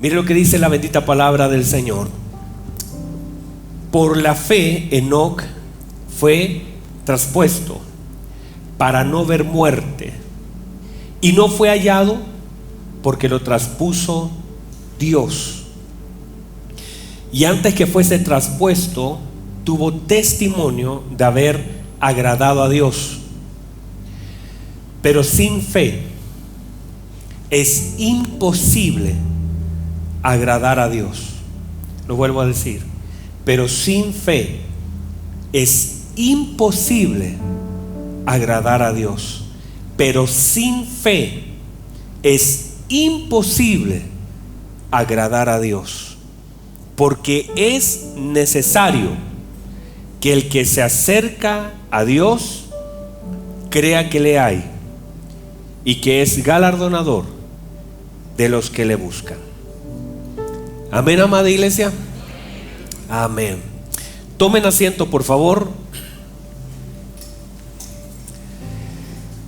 Mire lo que dice la bendita palabra del Señor. Por la fe, Enoc fue traspuesto para no ver muerte, y no fue hallado porque lo traspuso Dios. Y antes que fuese traspuesto, tuvo testimonio de haber agradado a Dios. Pero sin fe es imposible agradar a Dios. Lo vuelvo a decir. Pero sin fe es imposible agradar a Dios. Pero sin fe es imposible agradar a Dios. Porque es necesario que el que se acerca a Dios crea que le hay y que es galardonador de los que le buscan. Amén, amada iglesia. Amén. Tomen asiento, por favor.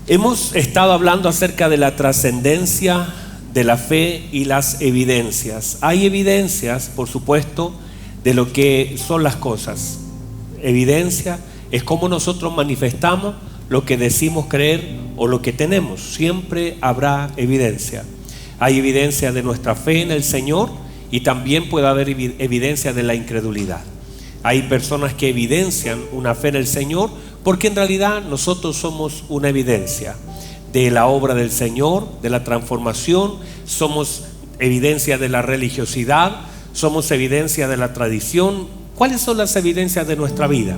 Hemos estado hablando acerca de la trascendencia de la fe y las evidencias. Hay evidencias, por supuesto, de lo que son las cosas. Evidencia es cómo nosotros manifestamos lo que decimos creer o lo que tenemos. Siempre habrá evidencia. Hay evidencia de nuestra fe en el Señor y también puede haber evidencia de la incredulidad. Hay personas que evidencian una fe en el Señor porque en realidad nosotros somos una evidencia de la obra del Señor, de la transformación. Somos evidencia de la religiosidad, somos evidencia de la tradición. ¿Cuáles son las evidencias de nuestra vida?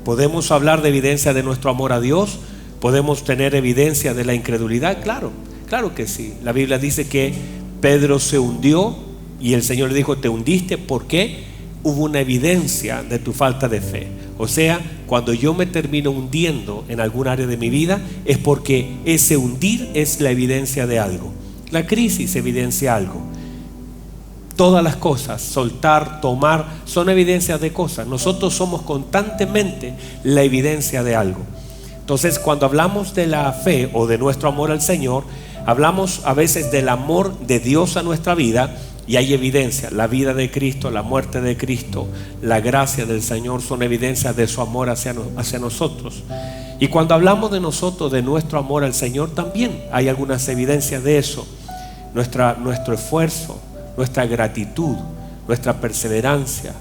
¿Podemos hablar de evidencia de nuestro amor a Dios? ¿Podemos tener evidencia de la incredulidad? Claro, claro que sí. La Biblia dice que Pedro se hundió y el Señor le dijo: te hundiste, ¿por qué? Hubo una evidencia de tu falta de fe. O sea, cuando yo me termino hundiendo en algún área de mi vida, es porque ese hundir es la evidencia de algo. La crisis evidencia algo. Todas las cosas, soltar, tomar, son evidencias de cosas. Nosotros somos constantemente la evidencia de algo. Entonces, cuando hablamos de la fe o de nuestro amor al Señor, hablamos a veces del amor de Dios a nuestra vida. Y hay evidencia, la vida de Cristo, la muerte de Cristo, la gracia del Señor son evidencias de su amor hacia nosotros. Y cuando hablamos de nosotros, de nuestro amor al Señor, también hay algunas evidencias de eso. Nuestro esfuerzo, nuestra gratitud, nuestra perseverancia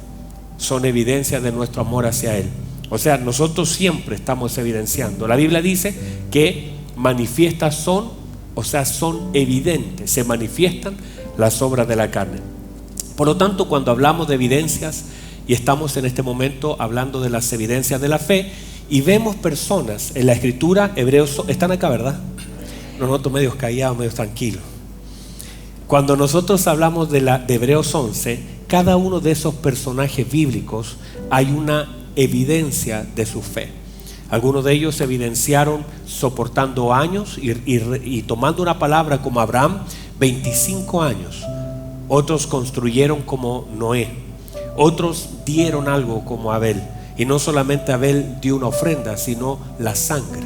son evidencias de nuestro amor hacia Él. O sea, nosotros siempre estamos evidenciando. La Biblia dice que manifiestas son, o sea, son evidentes, se manifiestan las obras de la carne. Por lo tanto, cuando hablamos de evidencias, y estamos en este momento hablando de las evidencias de la fe, y vemos personas en la escritura, Hebreos, están acá, ¿verdad? Los noto medios callados, medios tranquilos. Cuando nosotros hablamos de Hebreos 11, cada uno de esos personajes bíblicos hay una evidencia de su fe. Algunos de ellos se evidenciaron soportando años y tomando una palabra como Abraham, 25 años. Otros construyeron como Noé. Otros dieron algo como Abel. Y no solamente Abel dio una ofrenda, sino la sangre.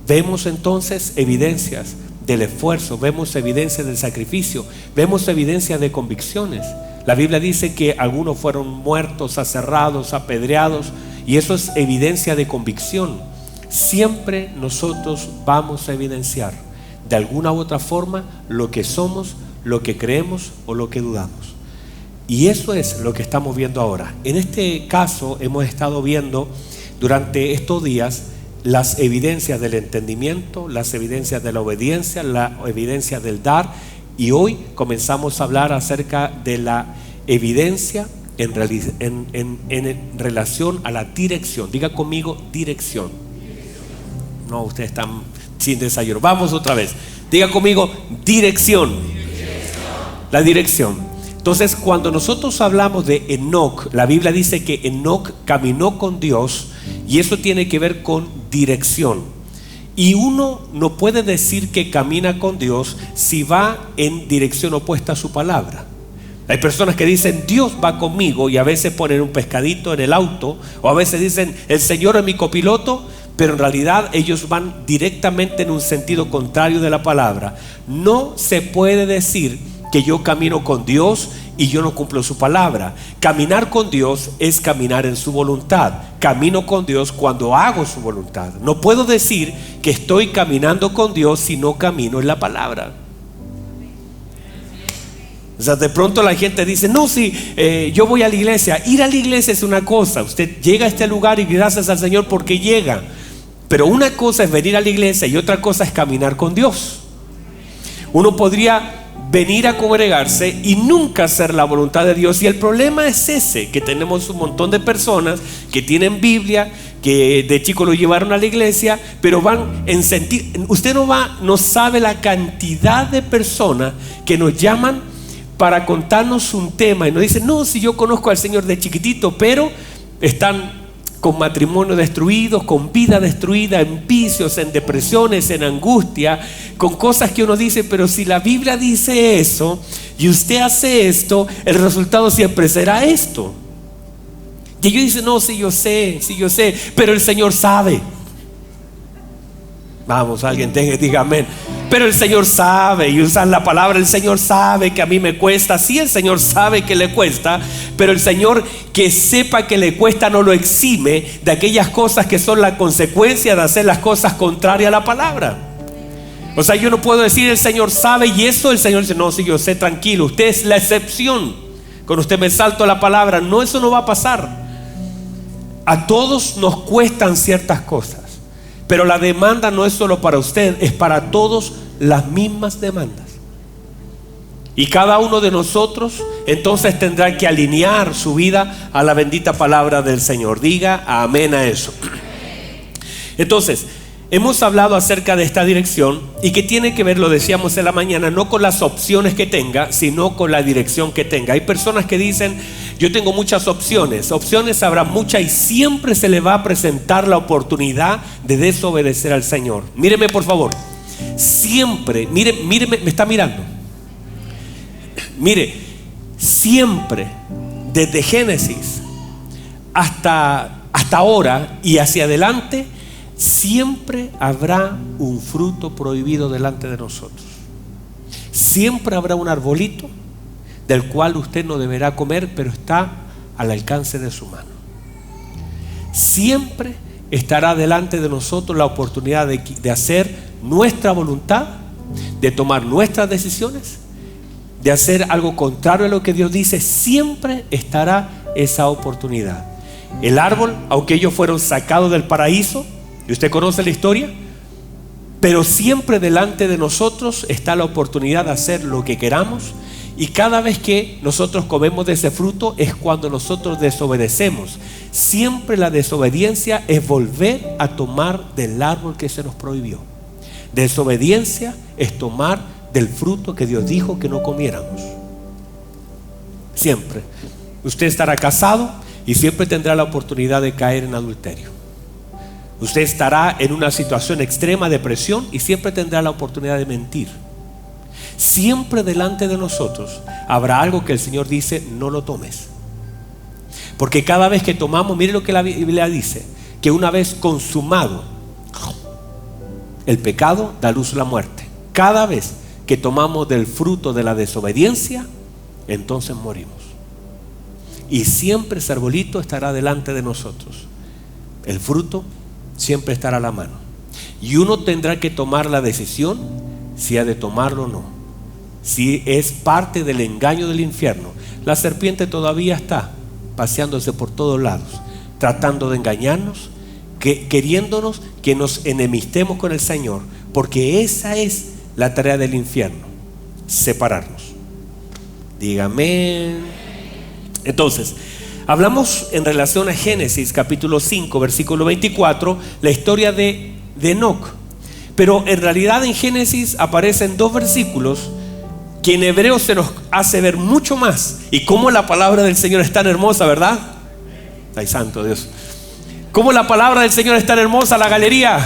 Vemos entonces evidencias del esfuerzo, vemos evidencias del sacrificio, vemos evidencias de convicciones. La Biblia dice que algunos fueron muertos, aserrados, apedreados, y eso es evidencia de convicción. Siempre nosotros vamos a evidenciar de alguna u otra forma lo que somos, lo que creemos o lo que dudamos. Y eso es lo que estamos viendo ahora. En este caso hemos estado viendo durante estos días las evidencias del entendimiento, las evidencias de la obediencia, la evidencia del dar, y hoy comenzamos a hablar acerca de la evidencia en relación a la dirección. Diga conmigo: dirección. No, ustedes están sin desayuno. Vamos otra vez. Diga conmigo: dirección. La dirección. Entonces, cuando nosotros hablamos de Enoc, la Biblia dice que Enoc caminó con Dios, y eso tiene que ver con dirección. Y uno no puede decir que camina con Dios si va en dirección opuesta a su palabra. Hay personas que dicen: Dios va conmigo, y a veces ponen un pescadito en el auto, o a veces dicen: el Señor es mi copiloto, pero en realidad ellos van directamente en un sentido contrario de la palabra. No se puede decir que yo camino con Dios y yo no cumplo su palabra. Caminar con Dios es caminar en su voluntad. Camino con Dios cuando hago su voluntad. No puedo decir que estoy caminando con Dios si no camino en la palabra. O sea, de pronto la gente dice, no, sí, yo voy a la iglesia. Ir a la iglesia es una cosa. Usted llega a este lugar y gracias al Señor porque llega. Pero una cosa es venir a la iglesia y otra cosa es caminar con Dios. Uno podría venir a congregarse y nunca hacer la voluntad de Dios. Y el problema es ese, que tenemos un montón de personas que tienen Biblia, que de chico lo llevaron a la iglesia, pero van en sentido. Usted no sabe la cantidad de personas que nos llaman para contarnos un tema y nos dicen, no, si yo conozco al Señor de chiquitito, pero están con matrimonio destruidos, con vida destruida, en vicios, en depresiones, en angustia, con cosas que uno dice, pero si la Biblia dice eso y usted hace esto, el resultado siempre será esto. Y ellos dicen, no, sí yo sé, pero el Señor sabe. Vamos, alguien diga amén. Pero el Señor sabe, y usan la palabra, el Señor sabe que a mí me cuesta. Sí, el Señor sabe que le cuesta, pero el Señor, que sepa que le cuesta, no lo exime de aquellas cosas que son la consecuencia de hacer las cosas contrarias a la palabra. O sea, yo no puedo decir el Señor sabe y eso el Señor dice, no, sí yo sé, tranquilo, usted es la excepción. Cuando usted me salto la palabra, no, eso no va a pasar. A todos nos cuestan ciertas cosas, pero la demanda no es solo para usted, es para todos las mismas demandas. Y cada uno de nosotros entonces tendrá que alinear su vida a la bendita palabra del Señor. Diga amén a eso. Entonces, hemos hablado acerca de esta dirección y que tiene que ver, lo decíamos en la mañana, no con las opciones que tenga, sino con la dirección que tenga. Hay personas que dicen, yo tengo muchas opciones. Opciones habrá muchas y siempre se le va a presentar la oportunidad de desobedecer al Señor. Míreme por favor. Siempre, míreme, me está mirando. Mire, siempre, desde Génesis hasta ahora y hacia adelante, siempre habrá un fruto prohibido delante de nosotros. Siempre habrá un arbolito del cual usted no deberá comer, pero está al alcance de su mano. Siempre estará delante de nosotros la oportunidad de hacer nuestra voluntad, de tomar nuestras decisiones, de hacer algo contrario a lo que Dios dice. Siempre estará esa oportunidad. El árbol, aunque ellos fueron sacados del paraíso, y usted conoce la historia, pero siempre delante de nosotros está la oportunidad de hacer lo que queramos. Y cada vez que nosotros comemos de ese fruto es cuando nosotros desobedecemos. Siempre la desobediencia es volver a tomar del árbol que se nos prohibió. Desobediencia es tomar del fruto que Dios dijo que no comiéramos. Siempre. Usted estará casado y siempre tendrá la oportunidad de caer en adulterio. Usted estará en una situación extrema de presión y siempre tendrá la oportunidad de mentir. Siempre delante de nosotros habrá algo que el Señor dice, no lo tomes. Porque cada vez que tomamos, mire lo que la Biblia dice, que una vez consumado el pecado, da luz a la muerte. Cada vez que tomamos del fruto de la desobediencia, entonces morimos. Y siempre ese arbolito estará delante de nosotros. El fruto siempre estará a la mano. Y uno tendrá que tomar la decisión si ha de tomarlo o no. Si es parte del engaño del infierno. La serpiente todavía está paseándose por todos lados, tratando de engañarnos, queriéndonos que nos enemistemos con el Señor, porque esa es la tarea del infierno, separarnos. Dígame. Entonces, hablamos en relación a Génesis capítulo 5 versículo 24, la historia de Enoc. Pero en realidad en Génesis aparecen dos versículos que en hebreo se nos hace ver mucho más. Y cómo la palabra del Señor es tan hermosa, ¿verdad? Ay, santo Dios. Cómo la palabra del Señor es tan hermosa, la galería.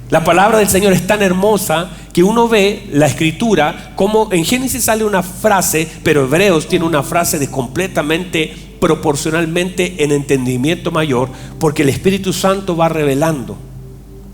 La palabra del Señor es tan hermosa que uno ve la escritura, como en Génesis sale una frase, pero Hebreos tiene una frase de completamente, proporcionalmente en entendimiento mayor, porque el Espíritu Santo va revelando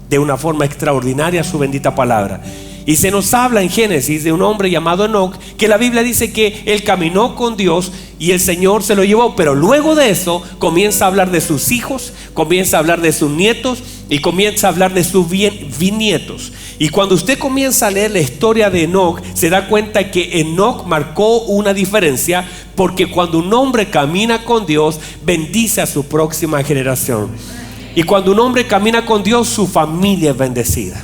de una forma extraordinaria su bendita palabra. Y se nos habla en Génesis de un hombre llamado Enoc, que la Biblia dice que él caminó con Dios y el Señor se lo llevó. Pero luego de eso comienza a hablar de sus hijos, comienza a hablar de sus nietos y comienza a hablar de sus bisnietos. Y cuando usted comienza a leer la historia de Enoc, se da cuenta que Enoc marcó una diferencia, porque cuando un hombre camina con Dios, bendice a su próxima generación. Y cuando un hombre camina con Dios, su familia es bendecida.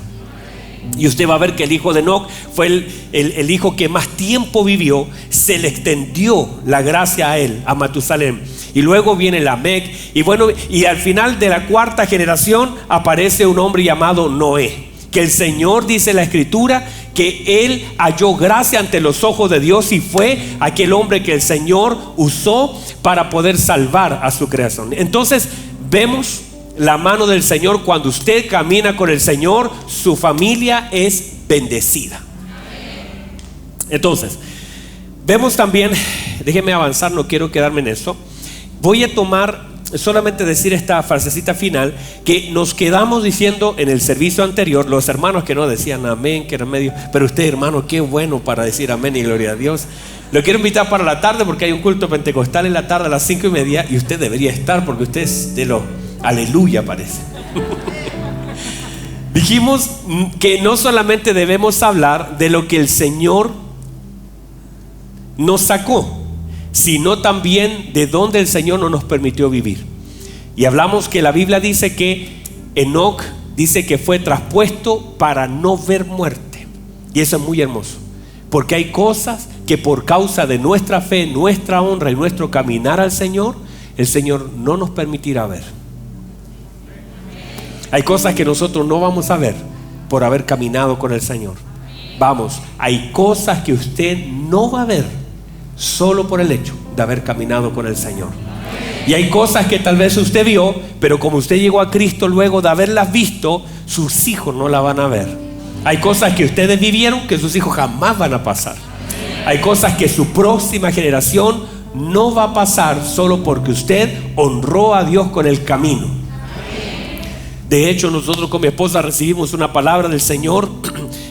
Y usted va a ver que el hijo de Enoc fue el hijo que más tiempo vivió. Se le extendió la gracia a él, a Matusalén. Y luego viene Lamec. Y bueno, y al final de la cuarta generación aparece un hombre llamado Noé, que el Señor, dice la Escritura, que él halló gracia ante los ojos de Dios y fue aquel hombre que el Señor usó para poder salvar a su creación. Entonces vemos la mano del Señor. Cuando usted camina con el Señor, su familia es bendecida. Entonces vemos también, déjeme avanzar, no quiero quedarme en eso. Voy a tomar, solamente decir esta frasecita final, que nos quedamos diciendo en el servicio anterior, los hermanos que no decían amén, que era medio, pero usted, hermano, qué bueno para decir amén y gloria a Dios. Lo quiero invitar para la tarde, porque hay un culto pentecostal en la tarde a las 5:30 y usted debería estar, porque usted es de los aleluya, parece. Dijimos que no solamente debemos hablar de lo que el Señor nos sacó, sino también de donde el Señor no nos permitió vivir. Y hablamos que la Biblia dice que Enoc dice que fue traspuesto para no ver muerte. Y eso es muy hermoso, porque hay cosas que por causa de nuestra fe, nuestra honra y nuestro caminar al Señor, el Señor no nos permitirá ver. Hay cosas que nosotros no vamos a ver por haber caminado con el Señor. Vamos, hay cosas que usted no va a ver solo por el hecho de haber caminado con el Señor. Y hay cosas que tal vez usted vio, pero como usted llegó a Cristo luego de haberlas visto, sus hijos no la van a ver. Hay cosas que ustedes vivieron que sus hijos jamás van a pasar. Hay cosas que su próxima generación no va a pasar solo porque usted honró a Dios con el camino. De hecho, nosotros con mi esposa recibimos una palabra del Señor.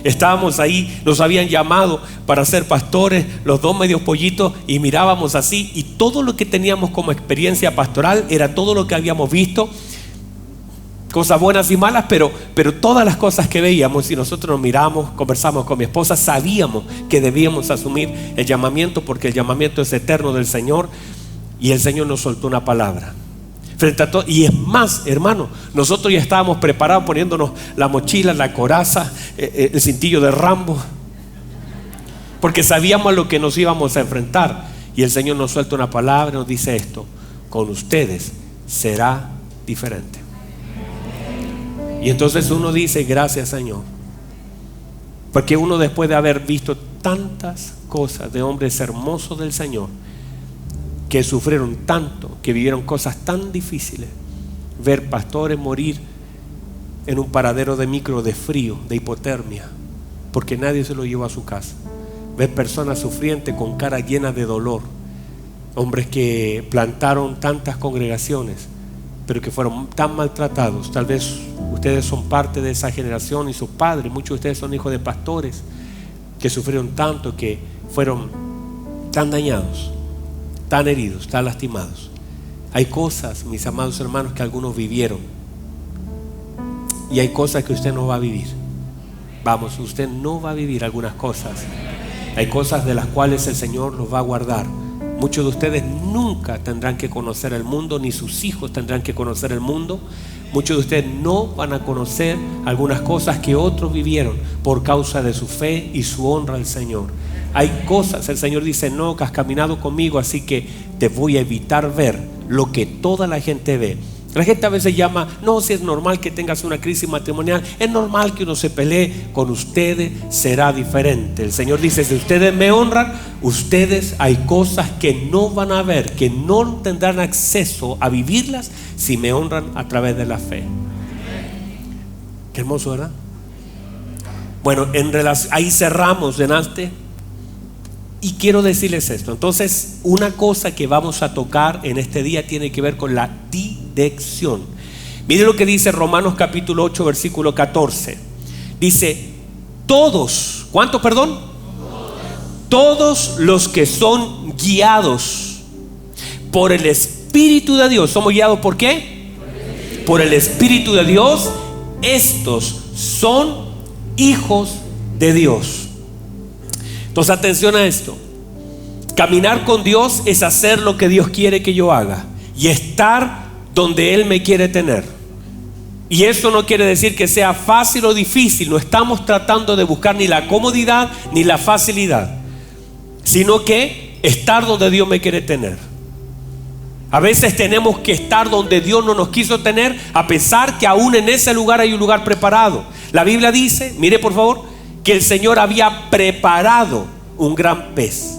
Estábamos ahí, nos habían llamado para ser pastores, los dos medios pollitos, y mirábamos así, y todo lo que teníamos como experiencia pastoral era todo lo que habíamos visto, cosas buenas y malas, pero todas las cosas que veíamos, y nosotros nos miramos, conversamos con mi esposa, sabíamos que debíamos asumir el llamamiento, porque el llamamiento es eterno del Señor, y el Señor nos soltó una palabra. Frente a todo, y es más, hermano, nosotros ya estábamos preparados, poniéndonos la mochila, la coraza, el cintillo de Rambo, porque sabíamos a lo que nos íbamos a enfrentar. Y el Señor nos suelta una palabra y nos dice esto: con ustedes será diferente. Y entonces uno dice gracias, Señor, porque uno, después de haber visto tantas cosas de hombres hermosos del Señor, que sufrieron tanto, que vivieron cosas tan difíciles, ver pastores morir en un paradero de micro, de frío, de hipotermia, porque nadie se lo llevó a su casa, ver personas sufrientes con caras llenas de dolor, hombres que plantaron tantas congregaciones, pero que fueron tan maltratados. Tal vez ustedes son parte de esa generación y sus padres, muchos de ustedes son hijos de pastores que sufrieron tanto, que fueron tan dañados, tan heridos, tan lastimados. Hay cosas, mis amados hermanos, que algunos vivieron, y hay cosas que usted no va a vivir. Vamos, usted no va a vivir algunas cosas. Hay cosas de las cuales el Señor los va a guardar. Muchos de ustedes nunca tendrán que conocer el mundo, ni sus hijos tendrán que conocer el mundo. Muchos de ustedes no van a conocer algunas cosas que otros vivieron por causa de su fe y su honra al Señor. Hay cosas, el Señor dice: no, que has caminado conmigo, así que te voy a evitar ver lo que toda la gente ve. La gente a veces llama: no, si es normal que tengas una crisis matrimonial, es normal que uno se pelee. Con ustedes será diferente. El Señor dice: si ustedes me honran, ustedes hay cosas que no van a ver, que no tendrán acceso a vivirlas si me honran a través de la fe. Qué hermoso, ¿verdad? Bueno, ahí cerramos delante. Y quiero decirles esto. Entonces, una cosa que vamos a tocar en este día tiene que ver con la dirección. Miren lo que dice Romanos capítulo 8, versículo 14. Dice: Todos, ¿cuántos, perdón? Todos los que son guiados por el Espíritu de Dios. ¿Somos guiados por qué? Por el Espíritu de Dios. Estos son hijos de Dios. Entonces, atención a esto. Caminar con Dios es hacer lo que Dios quiere que yo haga y estar donde Él me quiere tener. Y eso no quiere decir que sea fácil o difícil. No estamos tratando de buscar ni la comodidad ni la facilidad, sino que estar donde Dios me quiere tener. A veces tenemos que estar donde Dios no nos quiso tener, a pesar que aún en ese lugar hay un lugar preparado. La Biblia dice, mire por favor, que el Señor había preparado un gran pez.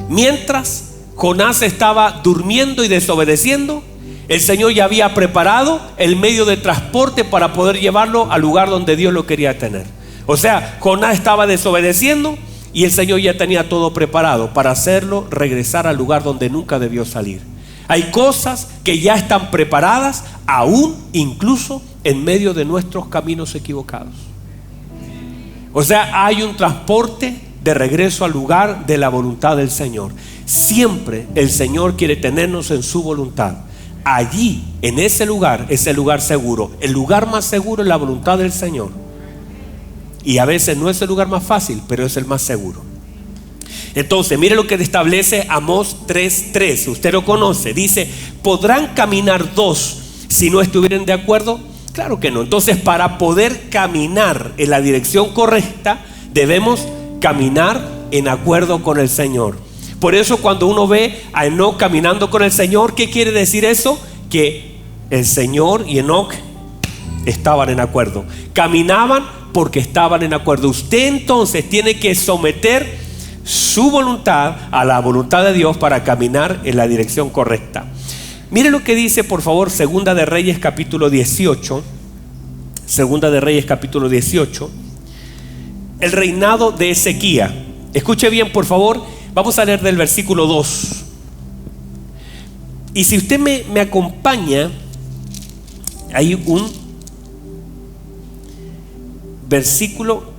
Mientras Jonás estaba durmiendo y desobedeciendo, el Señor ya había preparado el medio de transporte para poder llevarlo al lugar donde Dios lo quería tener. O sea, Jonás estaba desobedeciendo y el Señor ya tenía todo preparado para hacerlo regresar al lugar donde nunca debió salir. Hay cosas que ya están preparadas, aún incluso en medio de nuestros caminos equivocados. O sea, hay un transporte de regreso al lugar de la voluntad del Señor. Siempre el Señor quiere tenernos en su voluntad. Allí, en ese lugar, es el lugar seguro. El lugar más seguro es la voluntad del Señor. Y a veces no es el lugar más fácil, pero es el más seguro. Entonces, mire lo que establece Amós 3:3. Usted lo conoce. Dice, ¿podrán caminar dos si no estuvieran de acuerdo? Claro que no. Entonces, para poder caminar en la dirección correcta, debemos caminar en acuerdo con el Señor. Por eso cuando uno ve a Enoc caminando con el Señor, ¿qué quiere decir eso? Que el Señor y Enoc estaban en acuerdo. Caminaban porque estaban en acuerdo. Usted entonces tiene que someter su voluntad a la voluntad de Dios para caminar en la dirección correcta. Mire lo que dice, por favor, Segunda de Reyes capítulo 18. Segunda de Reyes capítulo 18. El reinado de Ezequías. Escuche bien, por favor. Vamos a leer del versículo 2. Y si usted me acompaña, hay un versículo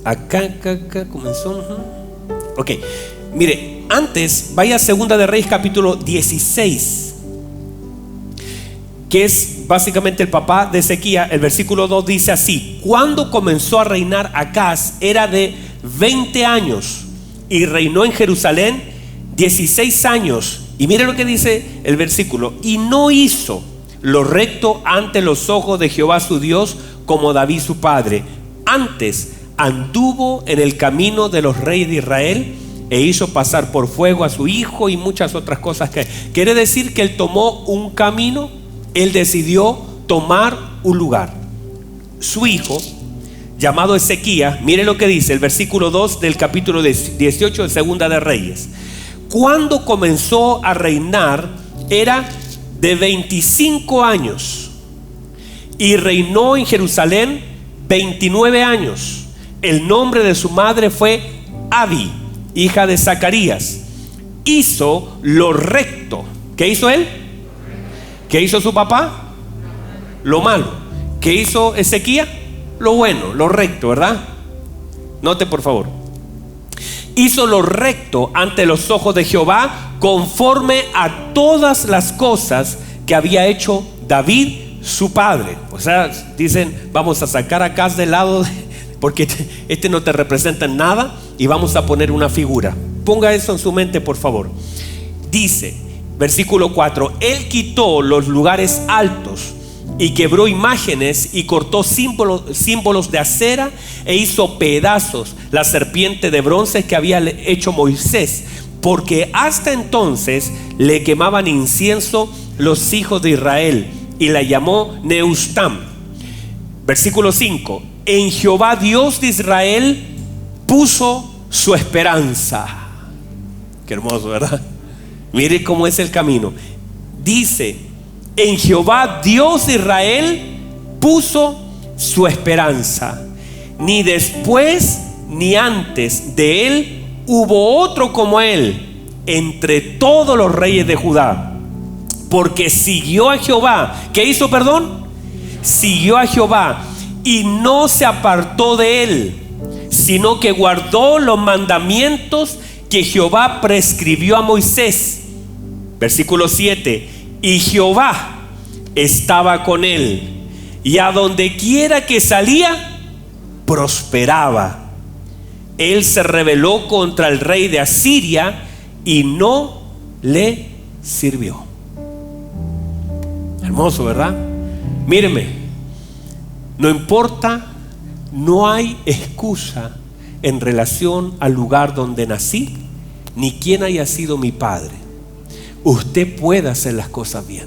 acá comenzó. Ok, mire, antes vaya a Segunda de Reyes capítulo 16, que es básicamente el papá de Ezequías. El versículo 2 dice así: cuando comenzó a reinar Acaz era de 20 años y reinó en Jerusalén 16 años. Y mire lo que dice el versículo: y no hizo lo recto ante los ojos de Jehová su Dios como David su padre. Antes anduvo en el camino de los reyes de Israel e hizo pasar por fuego a su hijo y muchas otras cosas. Que quiere decir que él tomó un camino, él decidió tomar un lugar. Su hijo, llamado Ezequías, mire lo que dice el versículo 2 del capítulo 18 de Segunda de Reyes. Cuando comenzó a reinar era de 25 años y reinó en Jerusalén 29 años. El nombre de su madre fue Abi, hija de Zacarías. Hizo lo recto. ¿Qué hizo él? ¿Qué hizo su papá? Lo malo. ¿Qué hizo Ezequías? Lo bueno, lo recto, ¿verdad? Note por favor. Hizo lo recto ante los ojos de Jehová, conforme a todas las cosas que había hecho David su padre. O sea, dicen, vamos a sacar acá de lado, porque este no te representa en nada, y vamos a poner una figura. Ponga eso en su mente, por favor. Dice, versículo 4: él quitó los lugares altos y quebró imágenes y cortó símbolos de acera e hizo pedazos la serpiente de bronce que había hecho Moisés, porque hasta entonces le quemaban incienso los hijos de Israel, y la llamó Neustam. Versículo 5: en Jehová Dios de Israel puso su esperanza. Qué hermoso, ¿verdad? Mire cómo es el camino. Dice, en Jehová Dios de Israel puso su esperanza. Ni después ni antes de él hubo otro como él entre todos los reyes de Judá, porque siguió a Jehová. ¿Qué hizo, perdón? Siguió a Jehová y no se apartó de él, sino que guardó los mandamientos que Jehová prescribió a Moisés. Versículo 7. Y Jehová estaba con él, y a donde quiera que salía, prosperaba. Él se rebeló contra el rey de Asiria y no le sirvió. Hermoso, ¿verdad? Mírenme, no importa, no hay excusa en relación al lugar donde nací, ni quién haya sido mi padre. Usted puede hacer las cosas bien.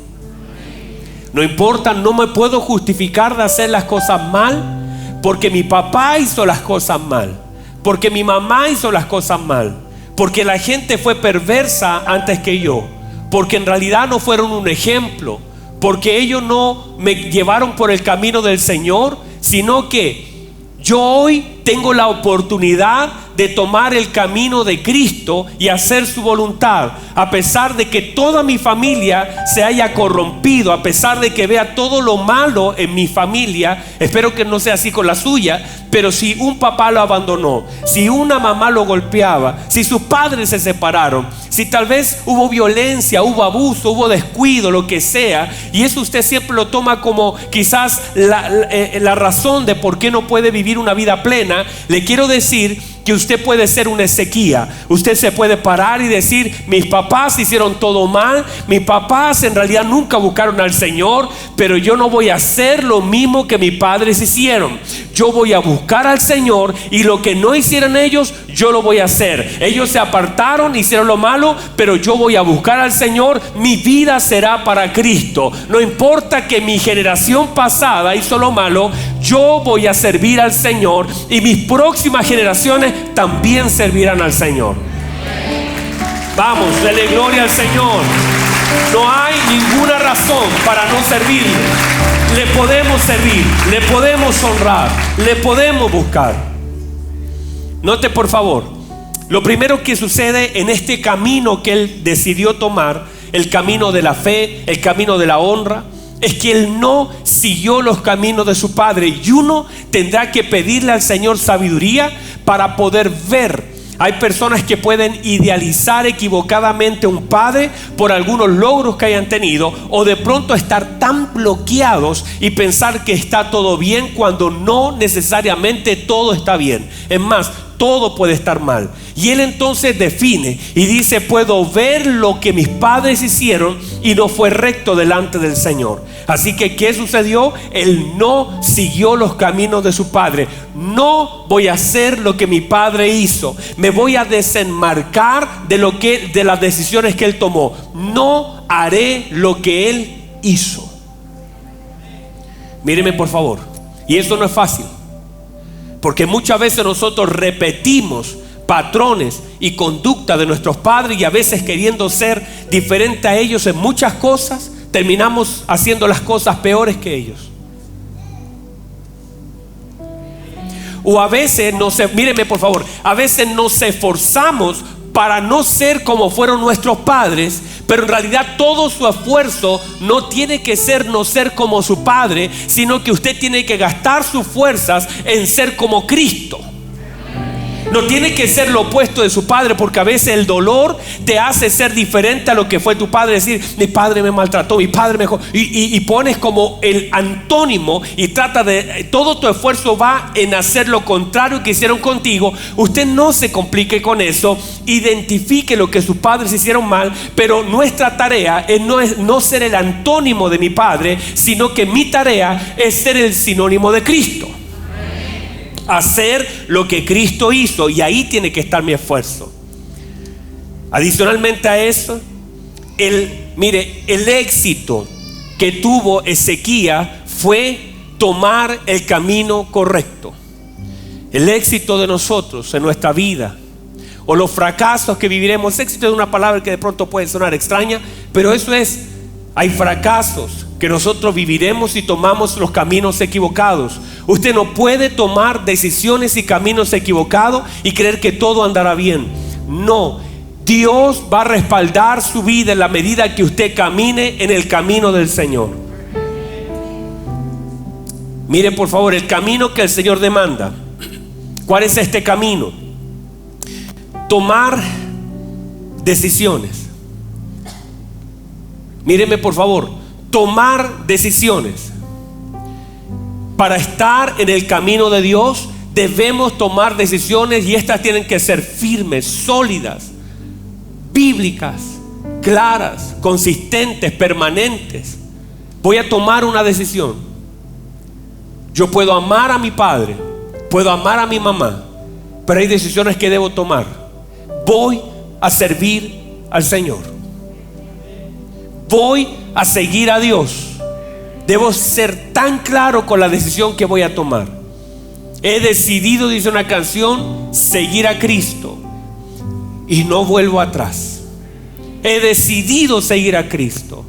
No importa, no me puedo justificar de hacer las cosas mal, porque mi papá hizo las cosas mal, porque mi mamá hizo las cosas mal, porque la gente fue perversa antes que yo, porque en realidad no fueron un ejemplo, porque ellos no me llevaron por el camino del Señor, sino que yo hoy tengo la oportunidad de tomar el camino de Cristo y hacer su voluntad, a pesar de que toda mi familia se haya corrompido, a pesar de que vea todo lo malo en mi familia. Espero que no sea así con la suya, pero si un papá lo abandonó, si una mamá lo golpeaba, si sus padres se separaron, si tal vez hubo violencia, hubo abuso, hubo descuido, lo que sea, y eso usted siempre lo toma como quizás la razón de por qué no puede vivir una vida plena, le quiero decir que usted puede ser una Ezequía. Usted se puede parar y decir: mis papás hicieron todo mal, mis papás en realidad nunca buscaron al Señor, pero yo no voy a hacer lo mismo que mis padres hicieron. Yo voy a buscar al Señor, y lo que no hicieron ellos, yo lo voy a hacer. Ellos se apartaron, hicieron lo malo, pero yo voy a buscar al Señor. Mi vida será para Cristo. No importa que mi generación pasada hizo lo malo, yo voy a servir al Señor, y mis próximas generaciones también servirán al Señor. Vamos, dele gloria al Señor. No hay ninguna razón para no servirle. Le podemos servir, le podemos honrar, le podemos buscar. Note por favor, lo primero que sucede en este camino que él decidió tomar, el camino de la fe, el camino de la honra, es que él no siguió los caminos de su padre. Y uno tendrá que pedirle al Señor sabiduría para poder ver. Hay personas que pueden idealizar equivocadamente a un padre por algunos logros que hayan tenido, o de pronto estar tan bloqueados y pensar que está todo bien cuando no necesariamente todo está bien. Es más, todo puede estar mal. Y él entonces define y dice: puedo ver lo que mis padres hicieron y no fue recto delante del Señor. Así que ¿qué sucedió? Él no siguió los caminos de su padre. No voy a hacer lo que mi padre hizo. Me voy a desenmarcar de las decisiones que él tomó. No haré lo que él hizo. Míreme por favor. Y eso no es fácil, porque muchas veces nosotros repetimos patrones y conducta de nuestros padres, y a veces, queriendo ser diferente a ellos en muchas cosas, terminamos haciendo las cosas peores que ellos. O a veces míreme por favor, a veces nos esforzamos para no ser como fueron nuestros padres, pero en realidad todo su esfuerzo no tiene que ser no ser como su padre, sino que usted tiene que gastar sus fuerzas en ser como Cristo. No tiene que ser lo opuesto de su padre, porque a veces el dolor te hace ser diferente a lo que fue tu padre. Decir: mi padre me maltrató, mi padre me... Y pones como el antónimo y trata de... Todo tu esfuerzo va en hacer lo contrario que hicieron contigo. Usted no se complique con eso. Identifique lo que sus padres hicieron mal, pero nuestra tarea no es no ser el antónimo de mi padre, sino que mi tarea es ser el sinónimo de Cristo. Hacer lo que Cristo hizo, y ahí tiene que estar mi esfuerzo. Adicionalmente a eso, el éxito que tuvo Ezequías fue tomar el camino correcto. El éxito de nosotros en nuestra vida, o los fracasos que viviremos, éxito es una palabra que de pronto puede sonar extraña, pero eso es: hay fracasos que nosotros viviremos si tomamos los caminos equivocados. Usted no puede tomar decisiones y caminos equivocados y creer que todo andará bien. No, Dios va a respaldar su vida en la medida que usted camine en el camino del Señor. Mire por favor el camino que el Señor demanda. ¿Cuál es este camino? Tomar decisiones. Míreme por favor, tomar decisiones. Para estar en el camino de Dios debemos tomar decisiones, y estas tienen que ser firmes, sólidas, bíblicas, claras, consistentes, permanentes. Voy a tomar una decisión. Yo puedo amar a mi padre, puedo amar a mi mamá, pero hay decisiones que debo tomar. Voy a servir al Señor. Voy a seguir a Dios. Debo ser tan claro con la decisión que voy a tomar. He decidido, dice una canción, seguir a Cristo y no vuelvo atrás. He decidido seguir a Cristo.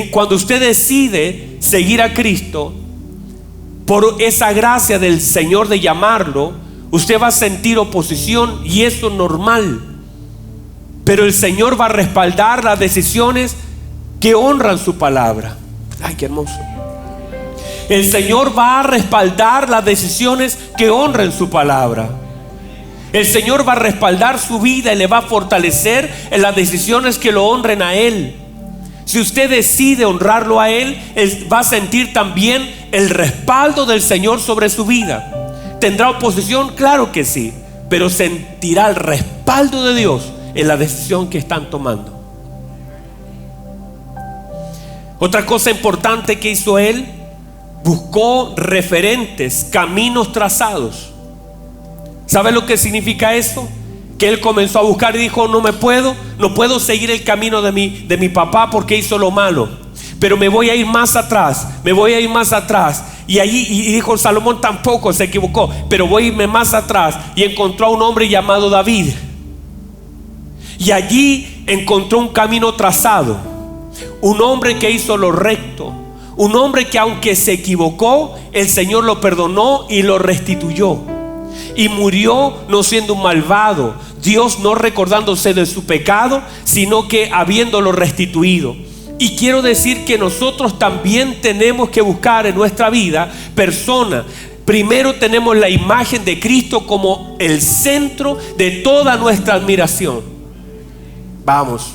Cuando usted decide seguir a Cristo, por esa gracia del Señor de llamarlo, usted va a sentir oposición, y eso es normal. Pero el Señor va a respaldar las decisiones que honran su palabra. Ay, qué hermoso. El Señor va a respaldar las decisiones que honren su palabra. El Señor va a respaldar su vida y le va a fortalecer en las decisiones que lo honren a Él. Si usted decide honrarlo a Él va a sentir también el respaldo del Señor sobre su vida. ¿Tendrá oposición? Claro que sí, pero sentirá el respaldo de Dios en la decisión que están tomando. Otra cosa importante que hizo él, buscó referentes, caminos trazados. ¿Sabe lo que significa eso? Que él comenzó a buscar y dijo: no puedo seguir el camino de mi papá porque hizo lo malo, pero me voy a ir más atrás, y allí, y dijo Salomón, tampoco se equivocó, pero voy a irme más atrás, y encontró a un hombre llamado David, y allí encontró un camino trazado. Un hombre que hizo lo recto, un hombre que aunque se equivocó, el Señor lo perdonó y lo restituyó, y murió no siendo un malvado, Dios no recordándose de su pecado, sino que habiéndolo restituido. Y quiero decir que nosotros también tenemos que buscar en nuestra vida personas. Primero tenemos la imagen de Cristo como el centro de toda nuestra admiración. Vamos,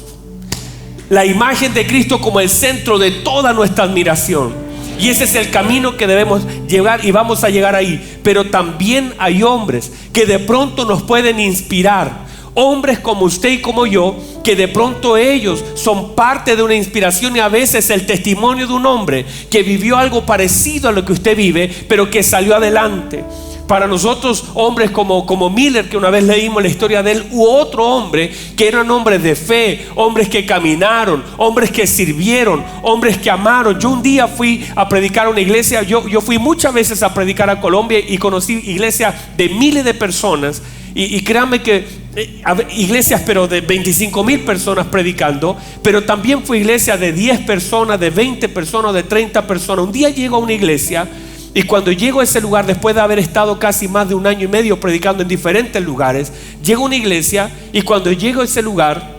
la imagen de Cristo como el centro de toda nuestra admiración, y ese es el camino que debemos llegar, y vamos a llegar ahí. Pero también hay hombres que de pronto nos pueden inspirar, hombres como usted y como yo, que de pronto ellos son parte de una inspiración, y a veces el testimonio de un hombre que vivió algo parecido a lo que usted vive, pero que salió adelante. Para nosotros, hombres como Miller, que una vez leímos la historia de él, u otro hombre que eran hombres de fe, hombres que caminaron, hombres que sirvieron, hombres que amaron. Yo un día fui a predicar a una iglesia. Yo fui muchas veces a predicar a Colombia y conocí iglesias de miles de personas, y créanme que iglesias pero de 25,000 personas predicando, pero también fue iglesia de 10 personas, de 20 personas, de 30 personas. Un día llego a una iglesia, y cuando llego a ese lugar, después de haber estado casi más de 1 año y medio predicando en diferentes lugares, llego a una iglesia, y cuando llego a ese lugar,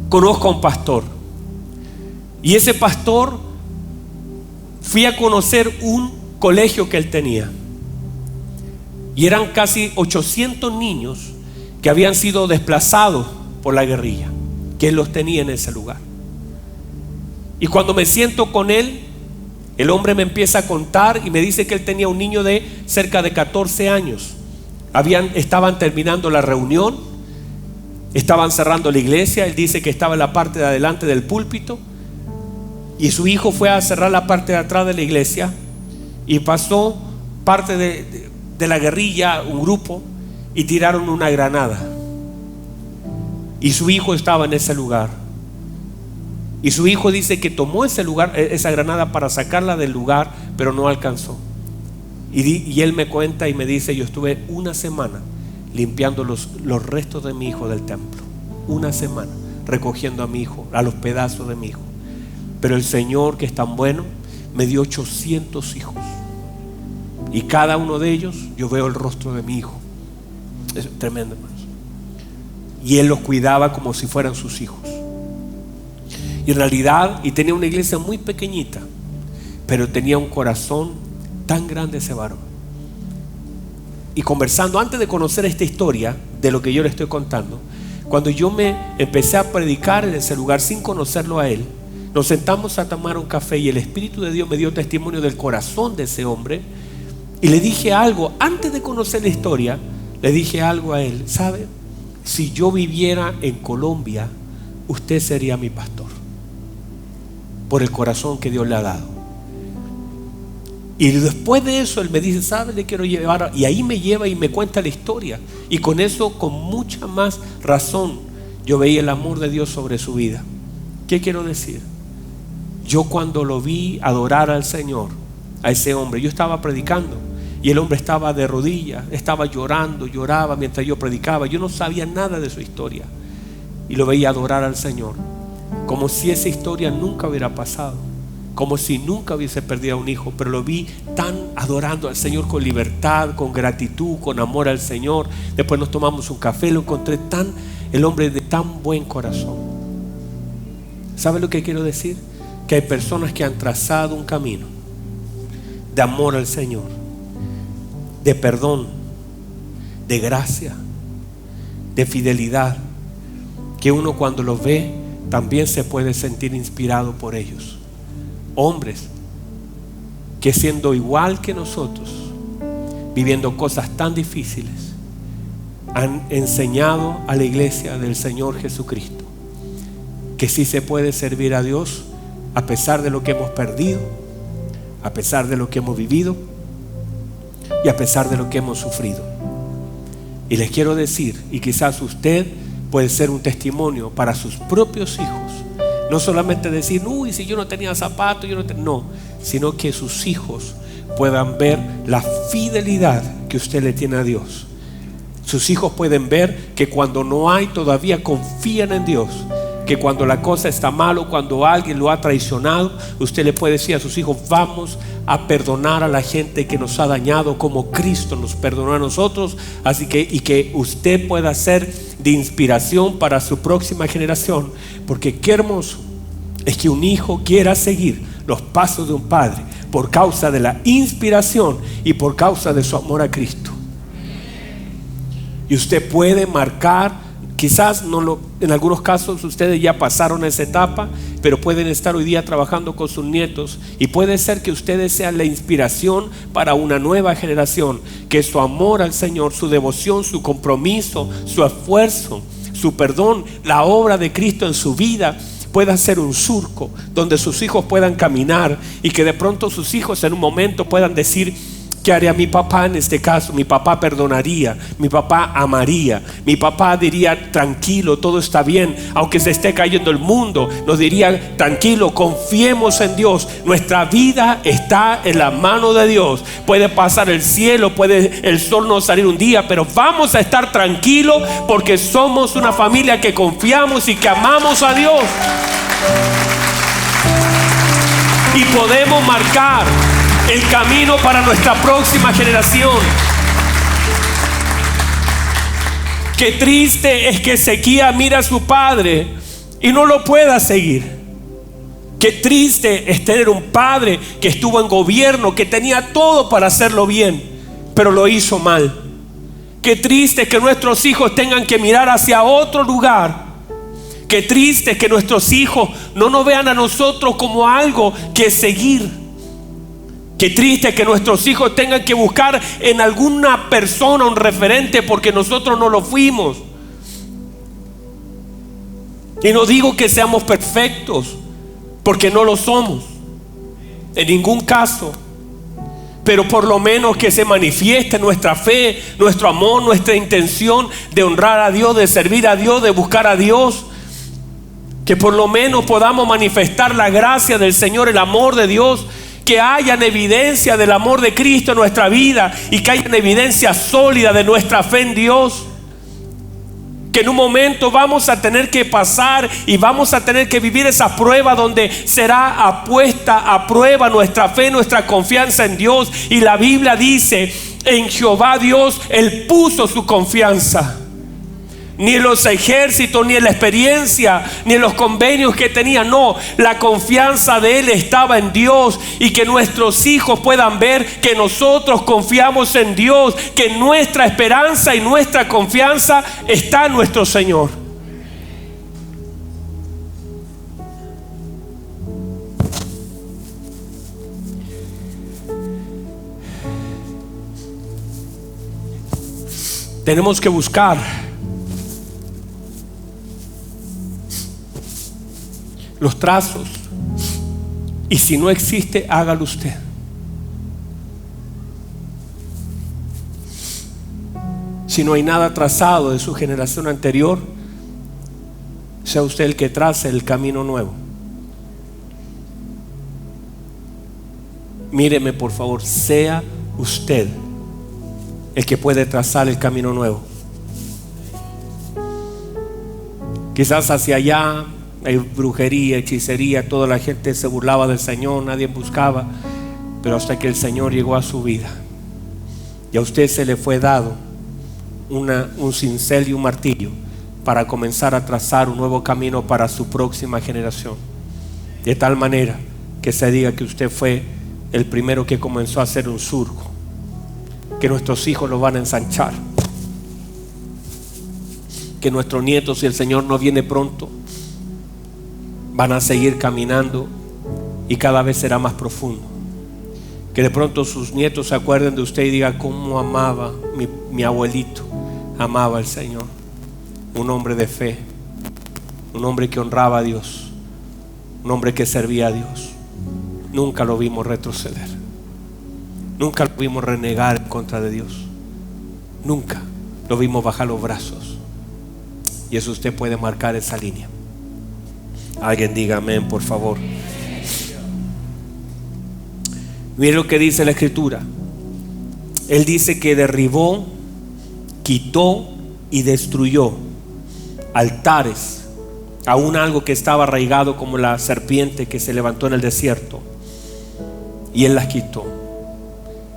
conozco a un pastor. Y ese pastor, fui a conocer un colegio que él tenía, y eran casi 800 niños que habían sido desplazados por la guerrilla, que él los tenía en ese lugar. Y cuando me siento con él, el hombre me empieza a contar y me dice que él tenía un niño de cerca de 14 años. Estaban terminando la reunión, estaban cerrando la iglesia. Él dice que estaba en la parte de adelante del púlpito, y su hijo fue a cerrar la parte de atrás de la iglesia, y pasó parte de la guerrilla, un grupo, y tiraron una granada, y su hijo estaba en ese lugar. Y su hijo dice que tomó esa granada para sacarla del lugar, pero no alcanzó. Y él me cuenta y me dice: yo estuve 1 semana limpiando los restos de mi hijo del templo. 1 semana recogiendo a mi hijo, a los pedazos de mi hijo. Pero el Señor, que es tan bueno, me dio 800 hijos, y cada uno de ellos yo veo el rostro de mi hijo. Es tremendo, hermanos. Y él los cuidaba como si fueran sus hijos. Y en realidad, y tenía una iglesia muy pequeñita, pero tenía un corazón tan grande ese varón. Y conversando, antes de conocer esta historia de lo que yo le estoy contando, cuando yo me empecé a predicar en ese lugar sin conocerlo a él, nos sentamos a tomar un café y el Espíritu de Dios me dio testimonio del corazón de ese hombre. Y le dije algo, antes de conocer la historia, le dije algo a él: ¿sabe? Si yo viviera en Colombia, usted sería mi pastor, por el corazón que Dios le ha dado. Y después de eso él me dice: ¿sabe? Le quiero llevar. Y ahí me lleva y me cuenta la historia. Y con eso, con mucha más razón, yo veía el amor de Dios sobre su vida. ¿Qué quiero decir? Yo cuando lo vi adorar al Señor, a ese hombre, yo estaba predicando y el hombre estaba de rodillas, estaba llorando, lloraba mientras yo predicaba. Yo no sabía nada de su historia y lo veía adorar al Señor, como si esa historia nunca hubiera pasado, como si nunca hubiese perdido a un hijo. Pero lo vi tan adorando al Señor, con libertad, con gratitud, con amor al Señor. Después nos tomamos un café, lo encontré el hombre de tan buen corazón. ¿Sabe lo que quiero decir? Que hay personas que han trazado un camino de amor al Señor, de perdón, de gracia, de fidelidad, que uno cuando los ve también se puede sentir inspirado por ellos. Hombres que siendo igual que nosotros, viviendo cosas tan difíciles, han enseñado a la iglesia del Señor Jesucristo que sí se puede servir a Dios a pesar de lo que hemos perdido, a pesar de lo que hemos vivido y a pesar de lo que hemos sufrido. Y les quiero decir, y quizás usted puede ser un testimonio para sus propios hijos, no solamente decir: uy, si yo no tenía zapatos, no, sino que sus hijos puedan ver la fidelidad que usted le tiene a Dios. Sus hijos pueden ver que cuando no hay, todavía confían en Dios. Que cuando la cosa está mal o cuando alguien lo ha traicionado, usted le puede decir a sus hijos: vamos a perdonar a la gente que nos ha dañado como Cristo nos perdonó a nosotros. Así que, y que usted pueda ser de inspiración para su próxima generación. Porque qué hermoso es que un hijo quiera seguir los pasos de un padre por causa de la inspiración y por causa de su amor a Cristo. Y usted puede marcar. Quizás en algunos casos ustedes ya pasaron esa etapa, pero pueden estar hoy día trabajando con sus nietos, y puede ser que ustedes sean la inspiración para una nueva generación, que su amor al Señor, su devoción, su compromiso, su esfuerzo, su perdón, la obra de Cristo en su vida pueda ser un surco donde sus hijos puedan caminar, y que de pronto sus hijos en un momento puedan decir: ¿qué haría mi papá en este caso? Mi papá perdonaría, mi papá amaría, mi papá diría: tranquilo, todo está bien, aunque se esté cayendo el mundo, nos diría: tranquilo, confiemos en Dios, nuestra vida está en la mano de Dios. Puede pasar el cielo, puede el sol no salir un día, pero vamos a estar tranquilos porque somos una familia que confiamos y que amamos a Dios. Y podemos marcar el camino para nuestra próxima generación. Qué triste es que Ezequías mira a su padre y no lo pueda seguir. Qué triste es tener un padre que estuvo en gobierno, que tenía todo para hacerlo bien, pero lo hizo mal. Qué triste es que nuestros hijos tengan que mirar hacia otro lugar. Qué triste es que nuestros hijos no nos vean a nosotros como algo que seguir. Qué triste que nuestros hijos tengan que buscar en alguna persona un referente porque nosotros no lo fuimos. Y no digo que seamos perfectos, porque no lo somos, en ningún caso. Pero por lo menos que se manifieste nuestra fe, nuestro amor, nuestra intención de honrar a Dios, de servir a Dios, de buscar a Dios. Que por lo menos podamos manifestar la gracia del Señor, el amor de Dios. Que hayan evidencia del amor de Cristo en nuestra vida y que hayan evidencia sólida de nuestra fe en Dios. Que en un momento vamos a tener que pasar y vamos a tener que vivir esa prueba donde será puesta a prueba nuestra fe, nuestra confianza en Dios. Y la Biblia dice: en Jehová Dios, Él puso su confianza. ni en los ejércitos, ni en la experiencia, ni en los convenios que tenía. No, la confianza de él estaba en Dios, y que nuestros hijos puedan ver que nosotros confiamos en Dios, que nuestra esperanza y nuestra confianza está en nuestro Señor. Tenemos que buscar los trazos, y si no existe, hágalo usted. Si no hay nada trazado de su generación anterior, sea usted el que trace el camino nuevo. Míreme por favor, sea usted el que puede trazar el camino nuevo. Quizás hacia allá hay brujería, hechicería, toda la gente se burlaba del Señor, nadie buscaba, pero hasta que el Señor llegó a su vida y a usted se le fue dado un cincel y un martillo para comenzar a trazar un nuevo camino para su próxima generación, de tal manera que se diga que usted fue el primero que comenzó a hacer un surco, que nuestros hijos lo van a ensanchar, que nuestros nietos, si el Señor no viene pronto, van a seguir caminando y cada vez será más profundo. Que de pronto sus nietos se acuerden de usted y digan: cómo amaba mi abuelito, amaba al Señor. Un hombre de fe, un hombre que honraba a Dios, un hombre que servía a Dios. Nunca lo vimos retroceder, nunca lo vimos renegar en contra de Dios, nunca lo vimos bajar los brazos. Y eso usted puede marcar esa línea. Alguien diga amén, por favor. Mire lo que dice la Escritura. Él dice que derribó, quitó y destruyó altares, aún algo que estaba arraigado como la serpiente que se levantó en el desierto, y él las quitó.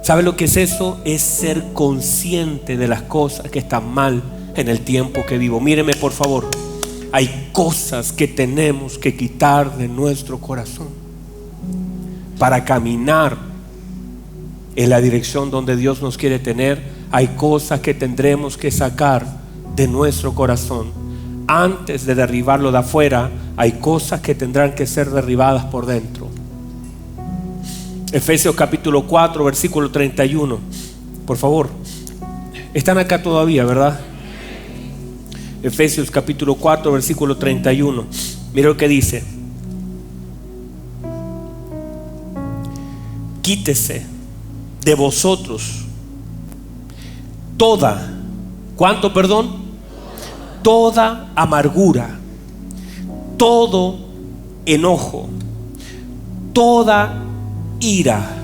¿Sabe lo que es eso? Es ser consciente de las cosas que están mal en el tiempo que vivo. Míreme por favor, hay cosas que tenemos que quitar de nuestro corazón para caminar en la dirección donde Dios nos quiere tener. Hay cosas que tendremos que sacar de nuestro corazón. Antes de derribarlo de afuera, hay cosas que tendrán que ser derribadas por dentro. Efesios capítulo 4 versículo 31. Por favor, están acá todavía, ¿verdad? Efesios capítulo 4 versículo 31. Mira lo que dice: quítese de vosotros toda, ¿cuánto perdón? Toda amargura, todo enojo, toda ira,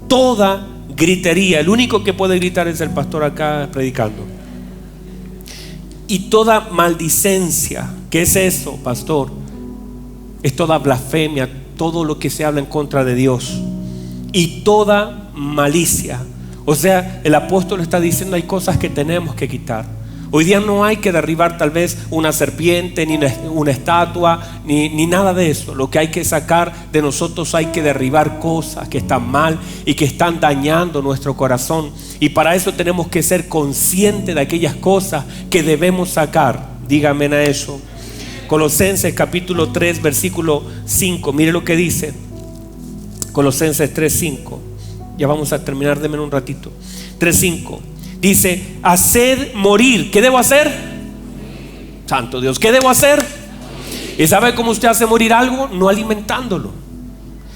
toda gritería. El único que puede gritar es el pastor acá predicando. Y toda maldicencia. ¿Qué es eso, pastor? Es toda blasfemia, todo lo que se habla en contra de Dios, y toda malicia. O sea, el apóstol está diciendo: hay cosas que tenemos que quitar. Hoy día no hay que derribar tal vez una serpiente, ni una estatua, ni nada de eso. Lo que hay que sacar de nosotros, hay que derribar cosas que están mal y que están dañando nuestro corazón. Y para eso tenemos que ser conscientes de aquellas cosas que debemos sacar. Dígame a eso. Colosenses capítulo 3 versículo 5. Mire lo que dice Colosenses 3:5. Ya vamos a terminar, denme un ratito. 3:5 dice: haced morir. ¿Qué debo hacer? Santo Dios, ¿qué debo hacer? ¿Y sabe cómo usted hace morir algo? No alimentándolo.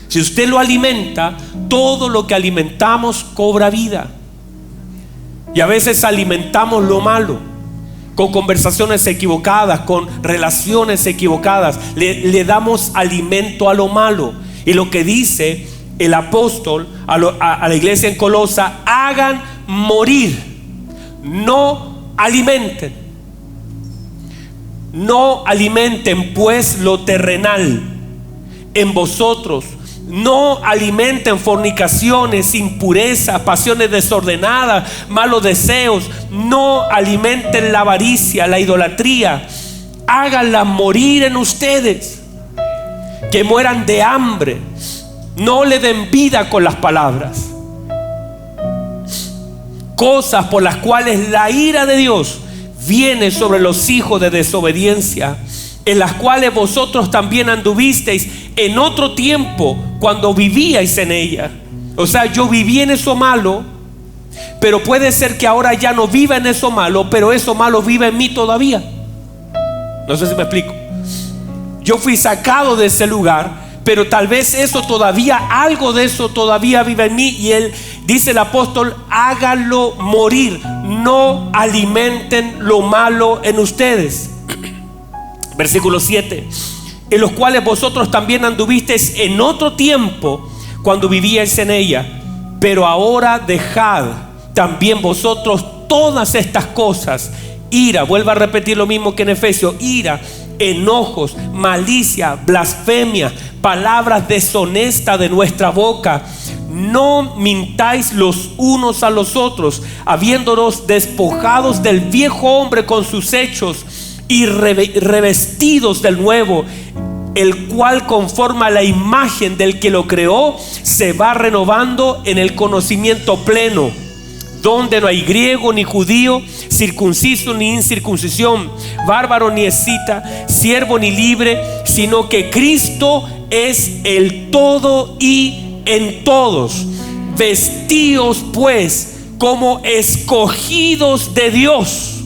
Si usted lo alimenta, todo lo que alimentamos cobra vida. Y a veces alimentamos lo malo con conversaciones equivocadas, con relaciones equivocadas. Le damos alimento a lo malo. Y lo que dice el apóstol a la iglesia en Colosa: hagan morir, no alimenten. No alimenten pues lo terrenal en vosotros, No alimenten fornicaciones, impurezas, pasiones desordenadas, malos deseos. No alimenten la avaricia, la idolatría. Háganla morir en ustedes. Que mueran de hambre. No le den vida con las palabras. Cosas por las cuales la ira de Dios viene sobre los hijos de desobediencia, en las cuales vosotros también anduvisteis en otro tiempo cuando vivíais en ella. O sea, yo viví en eso malo, pero puede ser que ahora ya no viva en eso malo, pero eso malo vive en mí todavía. No sé si me explico. Yo fui sacado de ese lugar, pero tal vez eso todavía, algo de eso todavía vive en mí. Y él dice, el apóstol, háganlo morir. No alimenten lo malo en ustedes. Versículo 7. En los cuales vosotros también anduvisteis en otro tiempo cuando vivíais en ella, pero ahora dejad también vosotros todas estas cosas: ira, vuelvo a repetir lo mismo que en Efesios, ira, enojos, malicia, blasfemia, palabras deshonestas de nuestra boca. No mintáis los unos a los otros, habiéndonos despojados del viejo hombre con sus hechos y revestidos del nuevo, el cual conforme a la imagen del que lo creó se va renovando en el conocimiento pleno, donde no hay griego ni judío, circunciso ni incircuncisión, bárbaro ni escita, siervo ni libre, sino que Cristo es el todo y en todos. Vestíos pues como escogidos de Dios.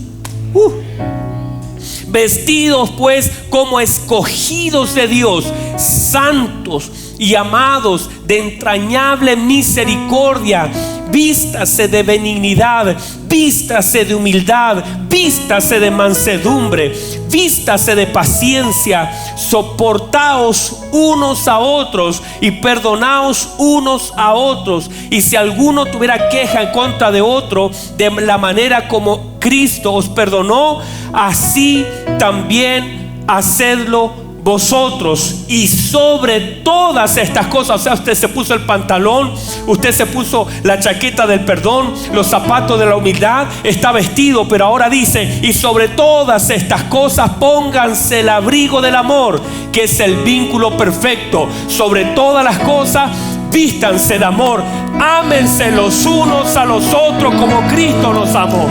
Vestidos pues como escogidos de Dios, santos y amados de entrañable misericordia. Vístase de benignidad, vístase de humildad, vístase de mansedumbre, vístase de paciencia. Soportaos unos a otros y perdonaos unos a otros. Y si alguno tuviera queja en contra de otro, de la manera como Cristo os perdonó, así también hacedlo vosotros. Y sobre todas estas cosas, o sea, usted se puso el pantalón, usted se puso la chaqueta del perdón, los zapatos de la humildad, está vestido, pero ahora dice: y sobre todas estas cosas pónganse el abrigo del amor, que es el vínculo perfecto. Sobre todas las cosas vístanse de amor, ámense los unos a los otros como Cristo nos amó.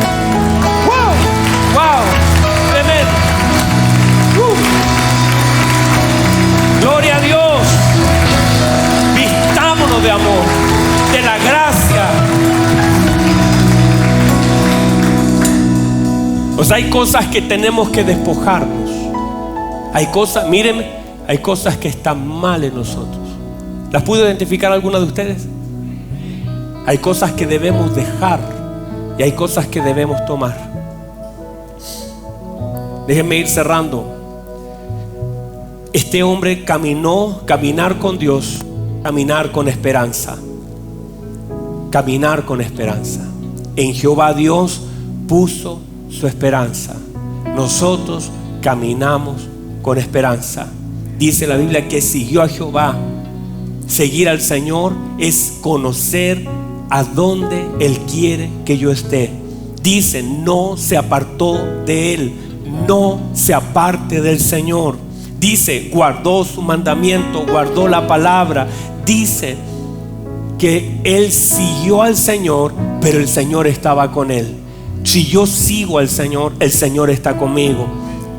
¡Wow! ¡Wow! ¡Tremendo! Gloria a Dios. Vistámonos de amor, de la gracia. O sea, hay cosas que tenemos que despojarnos. Hay cosas, mírenme, hay cosas que están mal en nosotros. ¿Las pudo identificar alguna de ustedes? Hay cosas que debemos dejar y hay cosas que debemos tomar. Déjenme ir cerrando. Este hombre caminar con Dios, caminar con esperanza. Caminar con esperanza. En Jehová Dios puso su esperanza. Nosotros caminamos con esperanza. Dice la Biblia que siguió a Jehová. Seguir al Señor es conocer a dónde Él quiere que yo esté. Dice, no se apartó de Él, no se aparte del Señor. Dice, guardó su mandamiento, guardó la palabra. Dice que él siguió al Señor, pero el Señor estaba con él. Si yo sigo al Señor, el Señor está conmigo.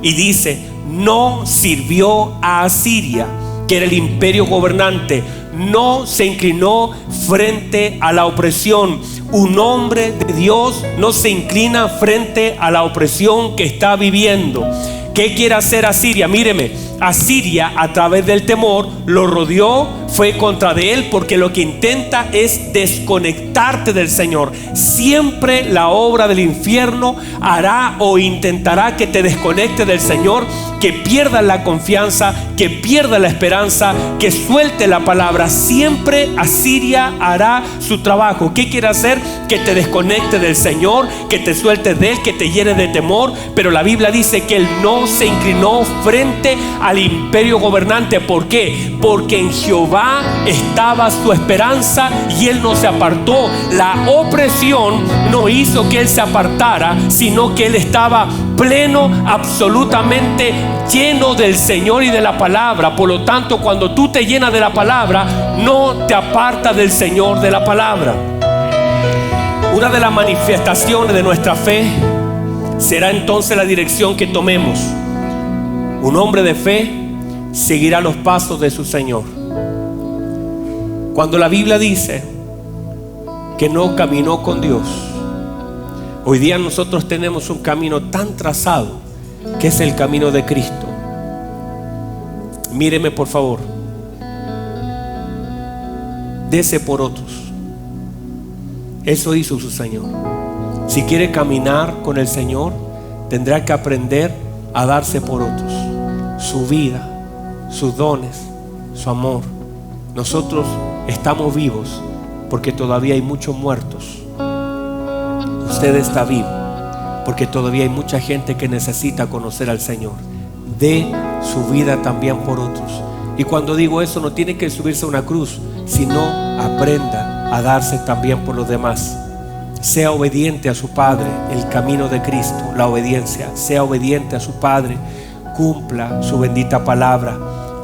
Y dice, no sirvió a Asiria, que era el imperio gobernante. No se inclinó frente a la opresión. Un hombre de Dios no se inclina frente a la opresión que está viviendo. ¿Qué quiere hacer Asiria? Míreme, Asiria a través del temor lo rodeó, fue contra de él, porque lo que intenta es desconectarte del Señor. Siempre la obra del infierno hará o intentará que te desconecte del Señor, que pierdas la confianza, que pierdas la esperanza, que suelte la palabra. Siempre Asiria hará su trabajo. ¿Qué quiere hacer? Que te desconecte del Señor, que te sueltes de él, que te llene de temor. Pero la Biblia dice que él no se inclinó frente al imperio gobernante. ¿Por qué? Porque en Jehová Jehová estaba su esperanza y él no se apartó. La opresión no hizo que él se apartara, sino que él estaba pleno, absolutamente lleno del Señor y de la palabra. Por lo tanto, cuando tú te llenas de la palabra, no te apartas del Señor, de la palabra. Una de las manifestaciones de nuestra fe será entonces la dirección que tomemos. Un hombre de fe seguirá los pasos de su Señor. Cuando la Biblia dice que no caminó con Dios, hoy día nosotros tenemos un camino tan trazado, que es el camino de Cristo. Míreme por favor, dese por otros. Eso hizo su Señor. Si quiere caminar con el Señor, tendrá que aprender a darse por otros. Su vida, sus dones, su amor. Nosotros estamos vivos porque todavía hay muchos muertos. Usted está vivo porque todavía hay mucha gente que necesita conocer al Señor. Dé su vida también por otros. Y cuando digo eso, no tiene que subirse a una cruz, sino aprenda a darse también por los demás. Sea obediente a su Padre, el camino de Cristo, la obediencia. Sea obediente a su Padre, cumpla su bendita palabra,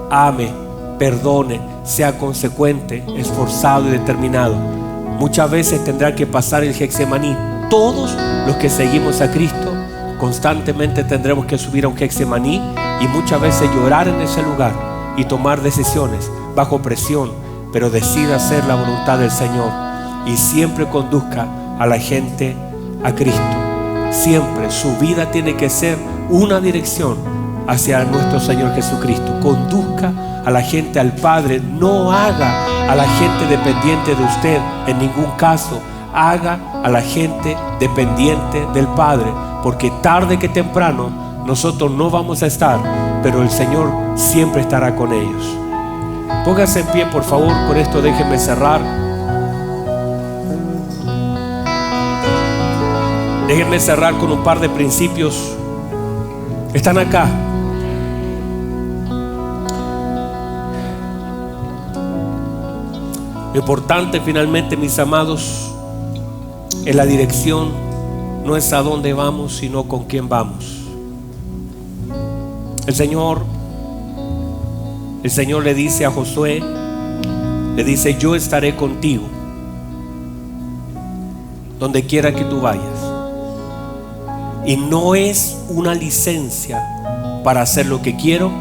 ame, perdone, sea consecuente, esforzado y determinado. Muchas veces tendrá que pasar el Getsemaní. Todos los que seguimos a Cristo constantemente tendremos que subir a un Getsemaní y muchas veces llorar en ese lugar y tomar decisiones bajo presión, pero decida hacer la voluntad del Señor y siempre conduzca a la gente a Cristo. Siempre su vida tiene que ser una dirección hacia nuestro Señor Jesucristo. Conduzca a la gente al Padre. No haga a la gente dependiente de usted en ningún caso. Haga a la gente dependiente del Padre, porque tarde que temprano nosotros no vamos a estar, pero el Señor siempre estará con ellos. Póngase en pie por favor. Con esto déjenme cerrar. Déjenme cerrar con un par de principios. Están acá. Lo importante finalmente, mis amados, en la dirección no es a dónde vamos, sino con quién vamos. El Señor le dice a Josué, le dice: yo estaré contigo donde quiera que tú vayas. Y no es una licencia para hacer lo que quiero,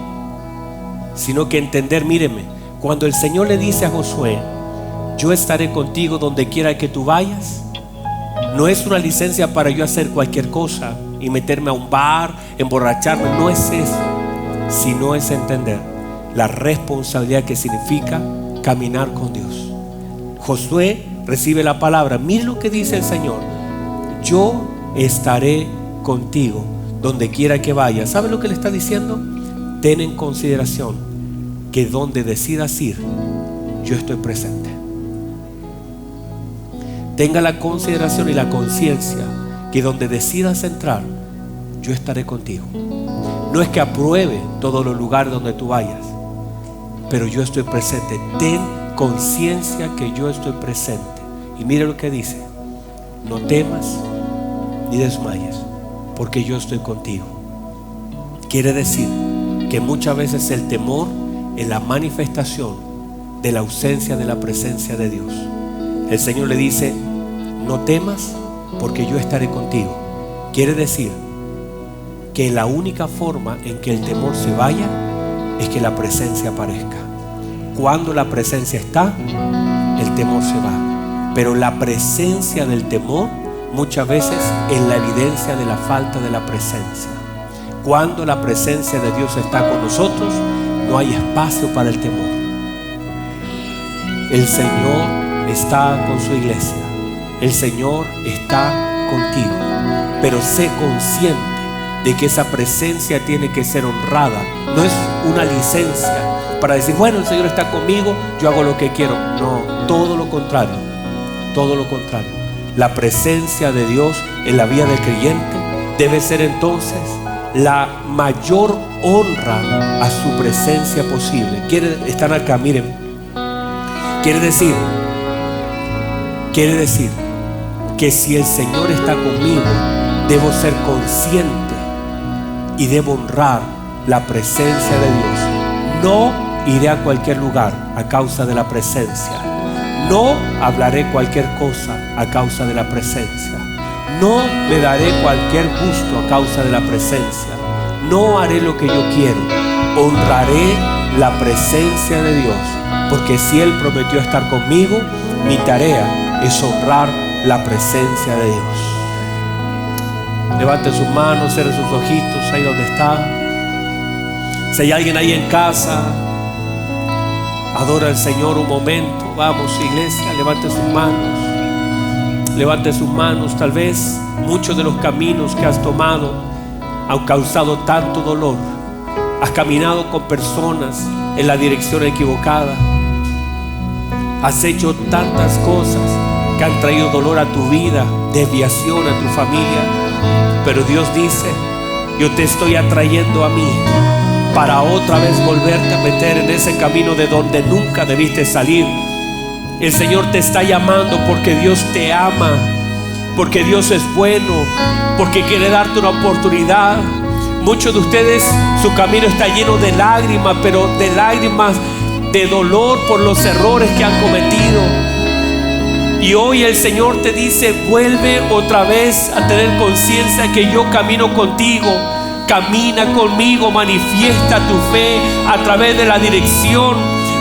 sino que entender, míreme, cuando el Señor le dice a Josué: yo estaré contigo donde quiera que tú vayas, no es una licencia para yo hacer cualquier cosa y meterme a un bar, emborracharme. No es eso, sino es entender la responsabilidad que significa caminar con Dios. Josué recibe la palabra. Mire lo que dice el Señor: yo estaré contigo donde quiera que vayas. ¿Sabe lo que le está diciendo? Ten en consideración que donde decidas ir, yo estoy presente. Tenga la consideración y la conciencia que donde decidas entrar, yo estaré contigo. No es que apruebe todos los lugares donde tú vayas, pero yo estoy presente. Ten conciencia que yo estoy presente. Y mire lo que dice: no temas ni desmayes, porque yo estoy contigo. Quiere decir que muchas veces el temor es la manifestación de la ausencia de la presencia de Dios. El Señor le dice: no temas, porque yo estaré contigo. Quiere decir que la única forma en que el temor se vaya es que la presencia aparezca. Cuando la presencia está, el temor se va. Pero la presencia del temor muchas veces es la evidencia de la falta de la presencia. Cuando la presencia de Dios está con nosotros, no hay espacio para el temor. El Señor está con su iglesia. El Señor está contigo. Pero sé consciente de que esa presencia tiene que ser honrada. No es una licencia para decir: bueno, el Señor está conmigo, yo hago lo que quiero. No, todo lo contrario. Todo lo contrario. La presencia de Dios en la vida del creyente debe ser entonces la mayor honra a su presencia posible. Están acá, miren. Quiere decir que si el Señor está conmigo, debo ser consciente y debo honrar la presencia de Dios. No iré a cualquier lugar a causa de la presencia. No hablaré cualquier cosa a causa de la presencia. No me daré cualquier gusto a causa de la presencia. No haré lo que yo quiero. Honraré la presencia de Dios, porque si Él prometió estar conmigo, mi tarea es honrar la presencia de Dios. Levante sus manos, cierre sus ojitos ahí donde está. Si hay alguien ahí en casa, adora al Señor un momento. Vamos, iglesia, levante sus manos. Levante sus manos. Tal vez muchos de los caminos que has tomado han causado tanto dolor. Has caminado con personas en la dirección equivocada. Has hecho tantas cosas que han traído dolor a tu vida, desviación a tu familia. Pero Dios dice: yo te estoy atrayendo a mí para otra vez volverte a meter en ese camino de donde nunca debiste salir. El Señor te está llamando porque Dios te ama, porque Dios es bueno, porque quiere darte una oportunidad. Muchos de ustedes, su camino está lleno de lágrimas, pero de lágrimas de dolor por los errores que han cometido. Y hoy el Señor te dice: vuelve otra vez a tener conciencia que yo camino contigo. Camina conmigo, manifiesta tu fe a través de la dirección.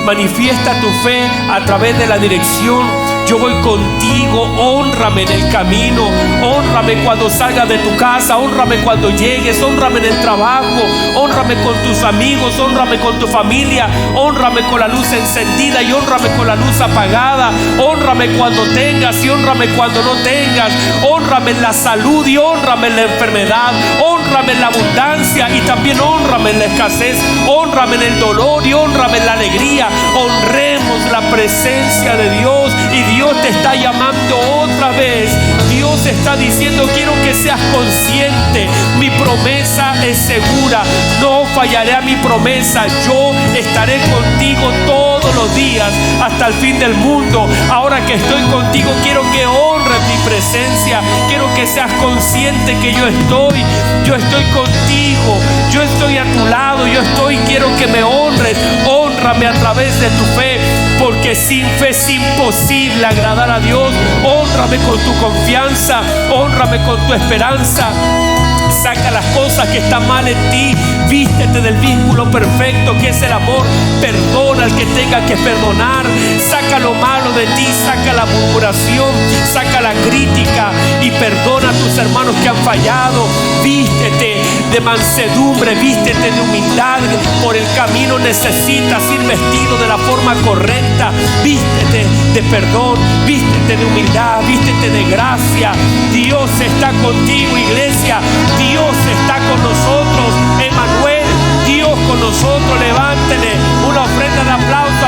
Manifiesta tu fe a través de la dirección. Yo voy contigo, hónrame en el camino, hónrame cuando salgas de tu casa, hónrame cuando llegues, hónrame en el trabajo, hónrame con tus amigos, hónrame con tu familia, hónrame con la luz encendida y hónrame con la luz apagada, hónrame cuando tengas y hónrame cuando no tengas, honrame en la salud y honrame en la enfermedad, honrame en la abundancia y también honrame en la escasez, honrame en el dolor y honrame en la alegría. Honremos la presencia de Dios, y Dios te está llamando otra vez. Dios está diciendo: quiero que seas consciente, mi promesa es segura, no fallaré a mi promesa, yo estaré contigo todos los días hasta el fin del mundo. Ahora que estoy contigo, quiero que honres mi presencia, quiero que seas consciente que yo estoy contigo, yo estoy a tu lado, quiero que me honres. Honrame a través de tu fe, porque sin fe es imposible agradar a Dios. Honrame con tu confianza, honrame con tu esperanza. Saca las cosas que están mal en ti, vístete del vínculo perfecto que es el amor. Perdona al que tenga que perdonar. Saca lo malo de ti, saca la murmuración, saca la crítica y perdona a tus hermanos que han fallado. Vístete de mansedumbre, vístete de humildad. Por el camino necesitas ir vestido de la forma correcta. Vístete de perdón, vístete de humildad, vístete de gracia. Dios está contigo, iglesia. Dios está con nosotros, Emmanuel, Dios con nosotros. Levántele una ofrenda de aplauso